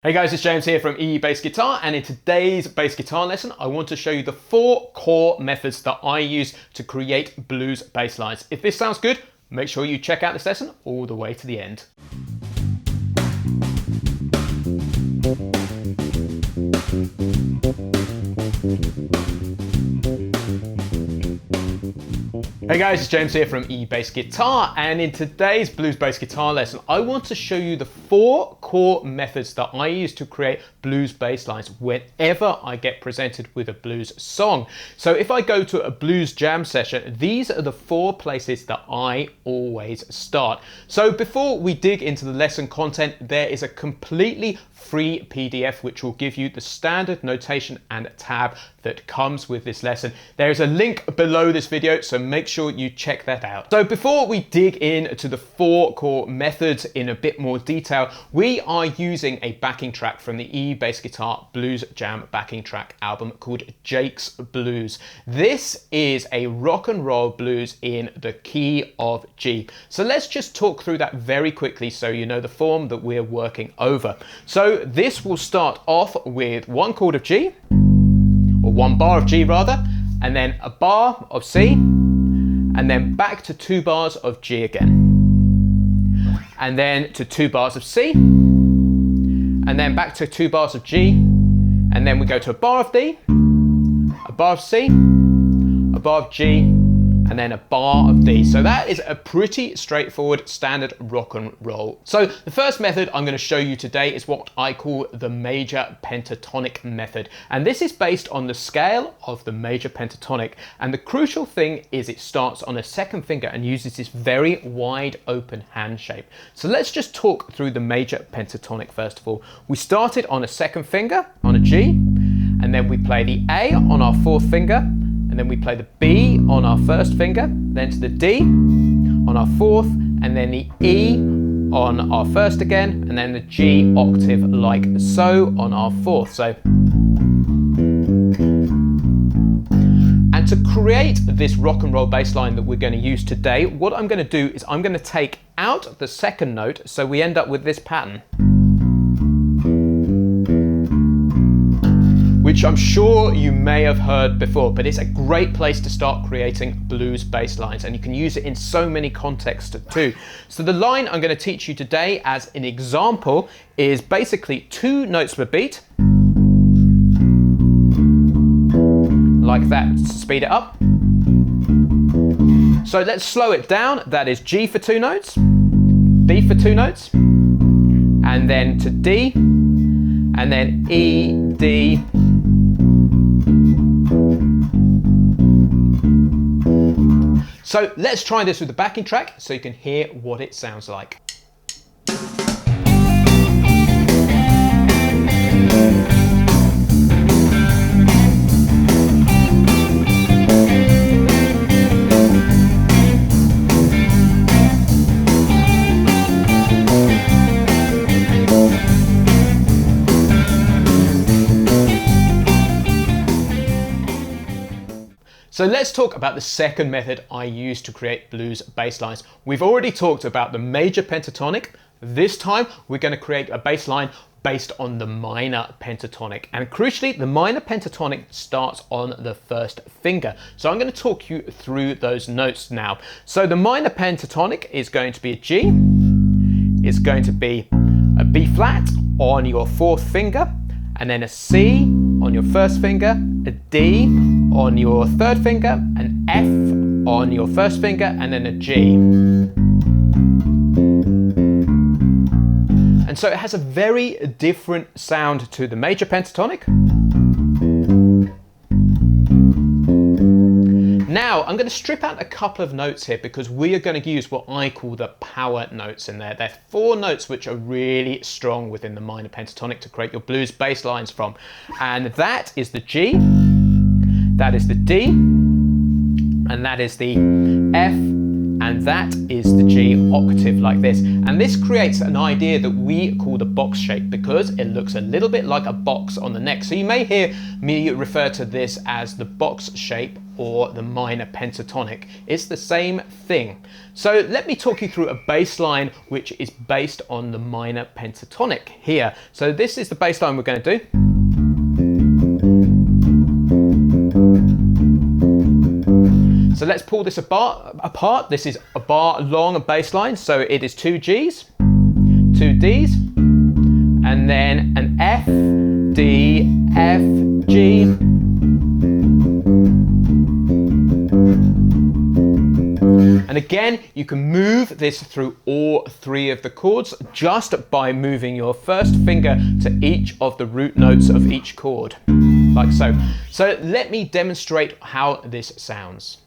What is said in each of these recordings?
Hey guys, it's James here from eBassGuitar, and in today's bass guitar lesson I want to show you the 4 core methods that I use to create blues bass lines. If this sounds good, make sure you check out this lesson all the way to the end. Hey guys, it's James here from eBassGuitar, and in today's blues bass guitar lesson I want to show you the 4 core methods that I use to create blues bass lines whenever I get presented with a blues song. So if I go to a blues jam session, these are the 4 places that I always start. So before we dig into the lesson content, there is a completely free PDF which will give you the standard notation and tab that comes with this lesson. There is a link below this video, so make sure you check that out. So before we dig into the 4 core methods in a bit more detail, we are using a backing track from the eBassGuitar Blues Jam backing track album called Jake's Blues. This is a rock and roll blues in the key of G. So let's just talk through that very quickly so you know the form that we're working over. So this will start off with 1 chord of G, or 1 bar of G rather, and then a bar of C, and then back to 2 bars of G again, and then to 2 bars of C, and then back to 2 bars of G, and then we go to a bar of D, a bar of C, a bar of G, and then a bar of D. So that is a pretty straightforward standard rock and roll. So the first method I'm going to show you today is what I call the major pentatonic method. And this is based on the scale of the major pentatonic. And the crucial thing is it starts on a 2nd finger and uses this very wide open hand shape. So let's just talk through the major pentatonic first of all. We started on a 2nd finger on a G, and then we play the A on our 4th finger, and then we play the B on our 1st finger, then to the D on our 4th, and then the E on our 1st again, and then the G octave like so on our 4th. So, and to create this rock and roll bass line that we're going to use today, what I'm going to do is I'm going to take out the 2nd note, so we end up with this pattern, which I'm sure you may have heard before, but it's a great place to start creating blues bass lines, and you can use it in so many contexts too. So the line I'm going to teach you today as an example is basically 2 notes per beat, like that, to speed it up. So let's slow it down. That is G for 2 notes, B for 2 notes, and then to D, and then E, D, so let's try this with the backing track so you can hear what it sounds like. So let's talk about the 2nd method I use to create blues bass lines. We've already talked about the major pentatonic. This time we're going to create a bass line based on the minor pentatonic. And crucially, the minor pentatonic starts on the 1st finger. So I'm going to talk you through those notes now. So the minor pentatonic is going to be a G, it's going to be a B flat on your 4th finger, and then a C on your 1st finger, a D on your 3rd finger, an F on your 1st finger, and then a G. And so it has a very different sound to the major pentatonic. Now I'm going to strip out a couple of notes here because we are going to use what I call the power notes in there. They're 4 notes which are really strong within the minor pentatonic to create your blues bass lines from. And that is the G, that is the D, and that is the F, and that is the G octave like this. And this creates an idea that we call the box shape because it looks a little bit like a box on the neck. So you may hear me refer to this as the box shape or the minor pentatonic. It's the same thing. So let me talk you through a bass line which is based on the minor pentatonic here. So this is the bass line we're going to do. So let's pull this apart. This is a bar long bass line, so it is 2 Gs, 2 Ds, and then an F, D, F, G. And again, you can move this through all 3 of the chords just by moving your first finger to each of the root notes of each chord, like so. So let me demonstrate how this sounds.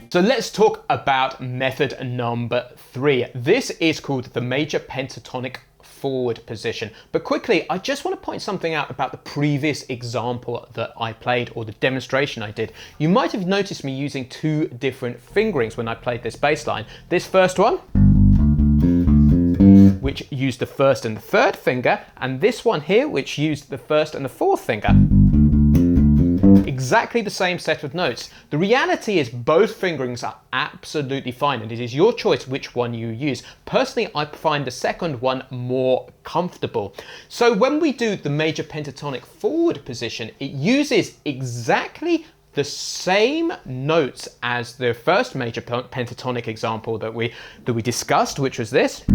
So let's talk about method number 3. This is called the major pentatonic forward position. But quickly, I just want to point something out about the previous example that I played, or the demonstration I did. You might have noticed me using 2 different fingerings when I played this bass line. This first one, which used the 1st and the 3rd finger, and this one here, which used the 1st and the 4th finger. Exactly the same set of notes. The reality is both fingerings are absolutely fine, and it is your choice which one you use. Personally, I find the second one more comfortable. So when we do the major pentatonic forward position, it uses exactly the same notes as the first major pentatonic example that we discussed, which was this.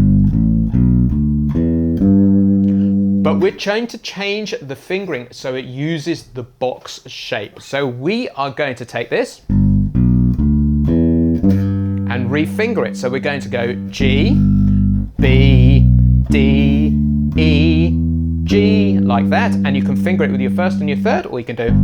But we're trying to change the fingering so it uses the box shape. So we are going to take this and refinger it. So we're going to go G, B, D, E, G, like that. And you can finger it with your 1st and your 3rd, or you can do.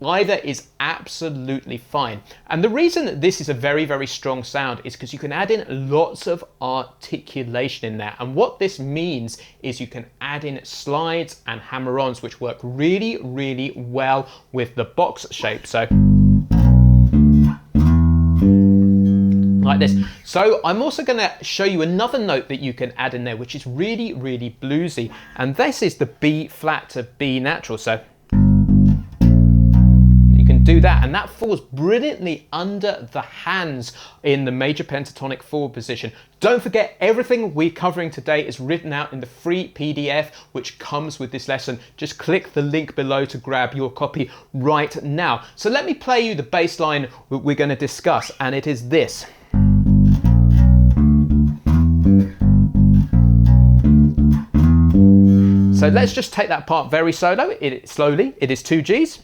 Either is absolutely fine. And the reason that this is a very, very strong sound is because you can add in lots of articulation in there. And what this means is you can add in slides and hammer-ons, which work really, really well with the box shape. So like this. So I'm also going to show you another note that you can add in there, which is really, really bluesy. And this is the B flat to B natural. So do that, and that falls brilliantly under the hands in the major pentatonic forward position. Don't forget, everything we're covering today is written out in the free PDF which comes with this lesson. Just click the link below to grab your copy right now. So let me play you the bass line we're going to discuss, and it is this. So let's just take that part very slowly. It is 2 Gs.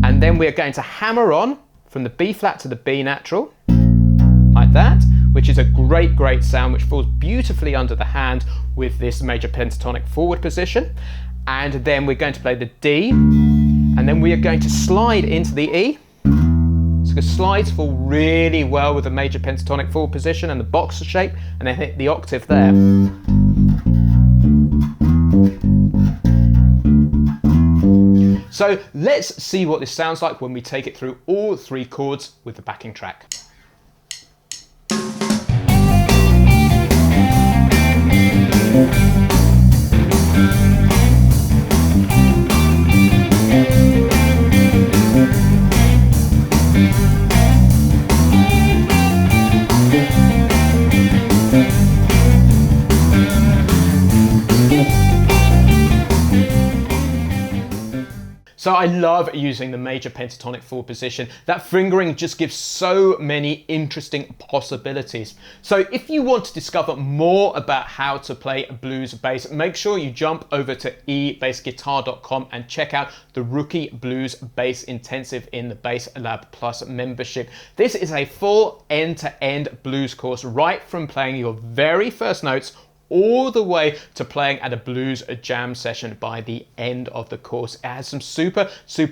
And then we're going to hammer on from the B flat to the B natural, like that, which is a great, great sound, which falls beautifully under the hand with this major pentatonic forward position. And then we're going to play the D, and then we are going to slide into the E. So the slides fall really well with the major pentatonic forward position and the box shape, and then hit the octave there. So let's see what this sounds like when we take it through all 3 chords with the backing track. So I love using the major pentatonic forward position. That fingering just gives so many interesting possibilities. So if you want to discover more about how to play blues bass, make sure you jump over to eBassGuitar.com and check out the Rookie Blues Bass Intensive in the Bass Lab Plus membership. This is a full end-to-end blues course, right from playing your very first notes all the way to playing at a blues jam session by the end of the course. It has some super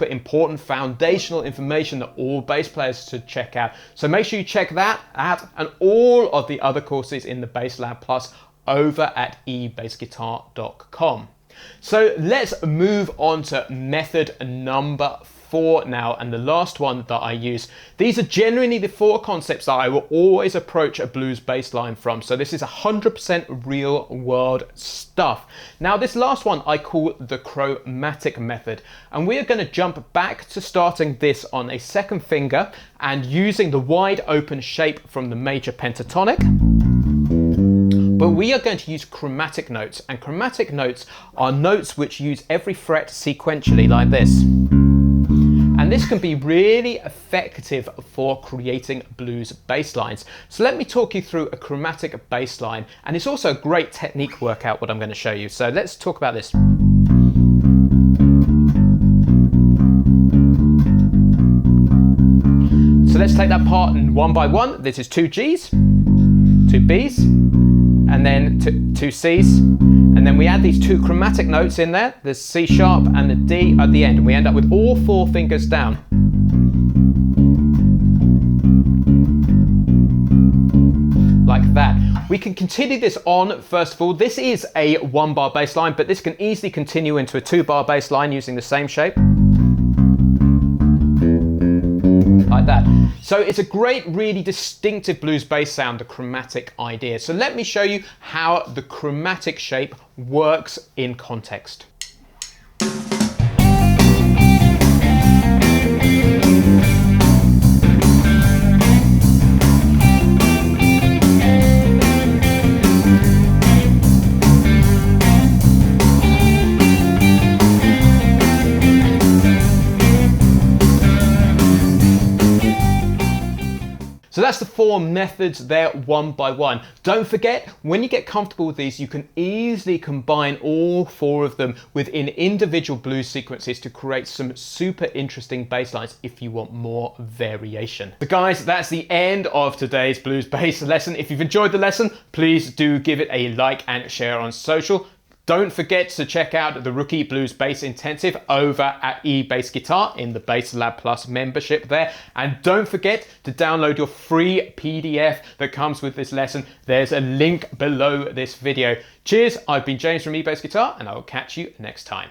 important foundational information that all bass players should check out. So make sure you check that out and all of the other courses in the Bass Lab Plus over at eBassGuitar.com. So let's move on to method number 4 now, and the last one that I use. These are genuinely the 4 concepts that I will always approach a blues bass line from. So this is 100% real world stuff. Now this last one I call the chromatic method, and we are going to jump back to starting this on a 2nd finger and using the wide open shape from the major pentatonic. But we are going to use chromatic notes, and chromatic notes are notes which use every fret sequentially like this. And this can be really effective for creating blues bass lines. So let me talk you through a chromatic bass line, and it's also a great technique workout what I'm going to show you. So let's talk about this. So let's take that part in one by one. This is 2 Gs, 2 Bs, and then 2 Cs. And then we add these 2 chromatic notes in there, the C sharp and the D at the end, and we end up with all 4 fingers down. Like that. We can continue this on, first of all. This is a 1-bar bass line, but this can easily continue into a 2-bar bass line using the same shape. Like that. So it's a great, really distinctive blues bass sound, the chromatic idea. So let me show you how the chromatic shape works in context. So that's the 4 methods there, one by one. Don't forget, when you get comfortable with these, you can easily combine all 4 of them within individual blues sequences to create some super interesting bass lines if you want more variation. So guys, that's the end of today's blues bass lesson. If you've enjoyed the lesson, please do give it a like and share on social. Don't forget to check out the Rookie Blues Bass Intensive over at eBassGuitar in the Bass Lab Plus membership there. And don't forget to download your free PDF that comes with this lesson. There's a link below this video. Cheers, I've been James from eBassGuitar, and I will catch you next time.